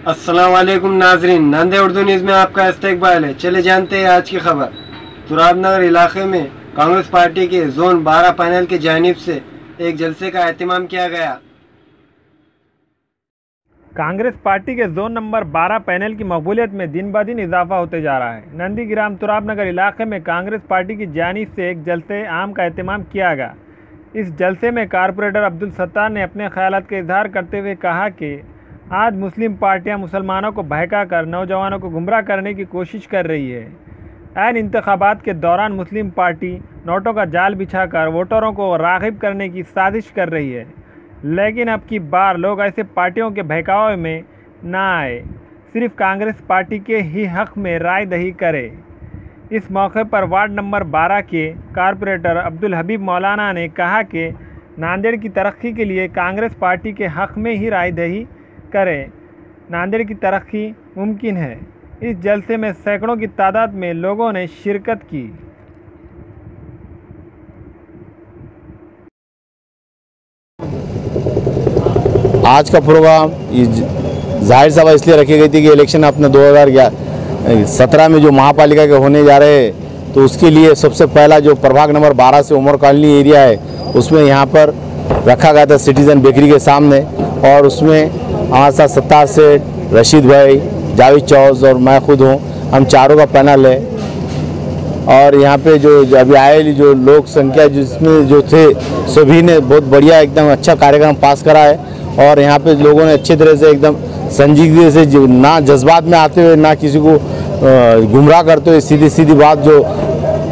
अस्सलाम वालेकुम नाजरीन, नांदेड़ उर्दू न्यूज़ में आपका इस्तकबाल है। चले जानते हैं आज की खबर। तुराबनगर इलाके में कांग्रेस पार्टी के जोन 12 पैनल की जानिब से एक जलसे का एहतमाम किया गया। कांग्रेस पार्टी के जोन नंबर 12 पैनल की मकबूलियत में दिन ब दिन इजाफा होते जा रहा है। नंदीग्राम तुराबनगर इलाके में कांग्रेस पार्टी की जानिब से एक जलसे आम का एहतमाम किया गया। इस जलसे में कारपोरेटर अब्दुल सत्तार ने अपने ख्यालात का इजहार करते हुए कहा कि आज मुस्लिम पार्टियां मुसलमानों को बहका कर नौजवानों को गुमराह करने की कोशिश कर रही है। ऐन इंतखाबात के दौरान मुस्लिम पार्टी नोटों का जाल बिछाकर वोटरों को राग़िब करने की साजिश कर रही है, लेकिन अब की बार लोग ऐसे पार्टियों के बहकावे में ना आए, सिर्फ कांग्रेस पार्टी के ही हक़ में राय दही करे। इस मौके पर वार्ड नंबर 12 के कारपोरेटर अब्दुल हबीब मौलाना ने कहा कि नांदेड़ की तरक्की के लिए कांग्रेस पार्टी के हक़ में ही राय दही करें। नांदेड़ की तरक्की मुमकिन है। इस जलसे में सैकड़ों की तादाद में लोगों ने शिरकत की। आज का प्रोग्राम जाहिर सभा इसलिए रखी गई थी कि इलेक्शन अपने 2017 में जो महापालिका के होने जा रहे हैं, तो उसके लिए सबसे पहला जो प्रभाग नंबर 12 से उमर कॉलोनी एरिया है, उसमें यहाँ पर रखा गया था सिटीजन बेकरी के सामने। और उसमें हमारे साथ सत्तार सेठ, रशीद भाई, जावेद चौस और मैं खुद हूँ। हम चारों का पैनल है। और यहाँ पे जो अभी आए जो लोक संख्या जिसमें जो थे, सभी ने बहुत बढ़िया एकदम अच्छा कार्यक्रम पास करा है। और यहाँ पे लोगों ने अच्छे तरह से एकदम संजीदगी से ना जज्बात में आते हुए ना किसी को गुमराह करते हुए सीधी सीधी बात जो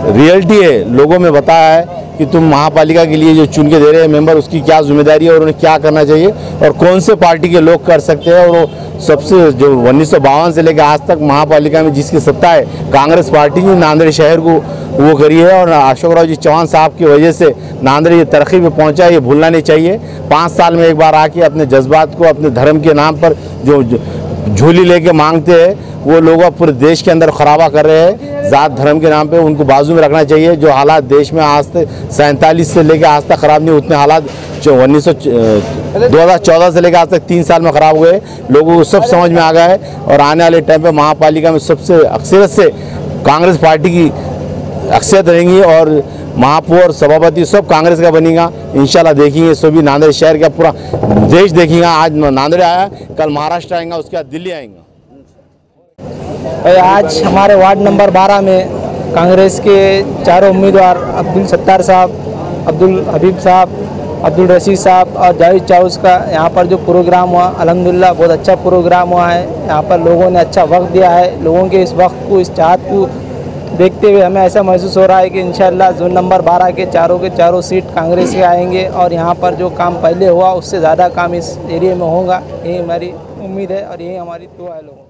रियलिटी है लोगों में बताया है कि तुम महापालिका के लिए जो चुन के दे रहे हैं मेंबर, उसकी क्या जिम्मेदारी है और उन्हें क्या करना चाहिए और कौन से पार्टी के लोग कर सकते हैं। और वो सबसे जो 1952 से लेकर आज तक महापालिका में जिसकी सत्ता है, कांग्रेस पार्टी ने नांदेड़ शहर को वो करी है। और अशोक राव जी चौहान साहब की वजह से नांदेड़ ये तरक्की में पहुंचा है, ये भूलना नहीं चाहिए। 5 साल में एक बार आके अपने जज्बात को अपने धर्म के नाम पर जो झोली लेके मांगते हैं, वो लोग पूरे देश के अंदर खराबा कर रहे हैं जात धर्म के नाम पे। उनको बाजू में रखना चाहिए। जो हालात देश में आज तक 47 से लेकर आज तक ख़राब नहीं, उतने हालात 2014 से लेकर आज तक 3 साल में ख़राब हुए। लोगों को सब समझ में आ गया है। और आने वाले टाइम पे महापालिका में सबसे अक्सरियत से कांग्रेस पार्टी की अक्सरियत रहेंगी और महापौर सभापति सब कांग्रेस का बनेगा इंशाल्लाह। देखेंगे सभी नांदेड़ शहर का पूरा देश देखेगा। आज नांदेड़ आया, कल महाराष्ट्र आएगा, उसके बाद दिल्ली आएगा। आज हमारे वार्ड नंबर 12 में कांग्रेस के चारों उम्मीदवार अब्दुल सत्तार साहब, अब्दुल हबीब साहब, अब्दुल रशीद साहब और जावेद चौस का यहाँ पर जो प्रोग्राम हुआ, अल्हम्दुलिल्लाह बहुत अच्छा प्रोग्राम हुआ है। यहाँ पर लोगों ने अच्छा वक्त दिया है। लोगों के इस वक्त को, इस चाहत को देखते हुए हमें ऐसा महसूस हो रहा है कि इंशाअल्लाह जोन नंबर 12 के चारों सीट कांग्रेस के आएंगे। और यहाँ पर जो काम पहले हुआ उससे ज़्यादा काम इस एरिया में होगा, यही हमारी उम्मीद है और यही हमारी दुआ है लोगों।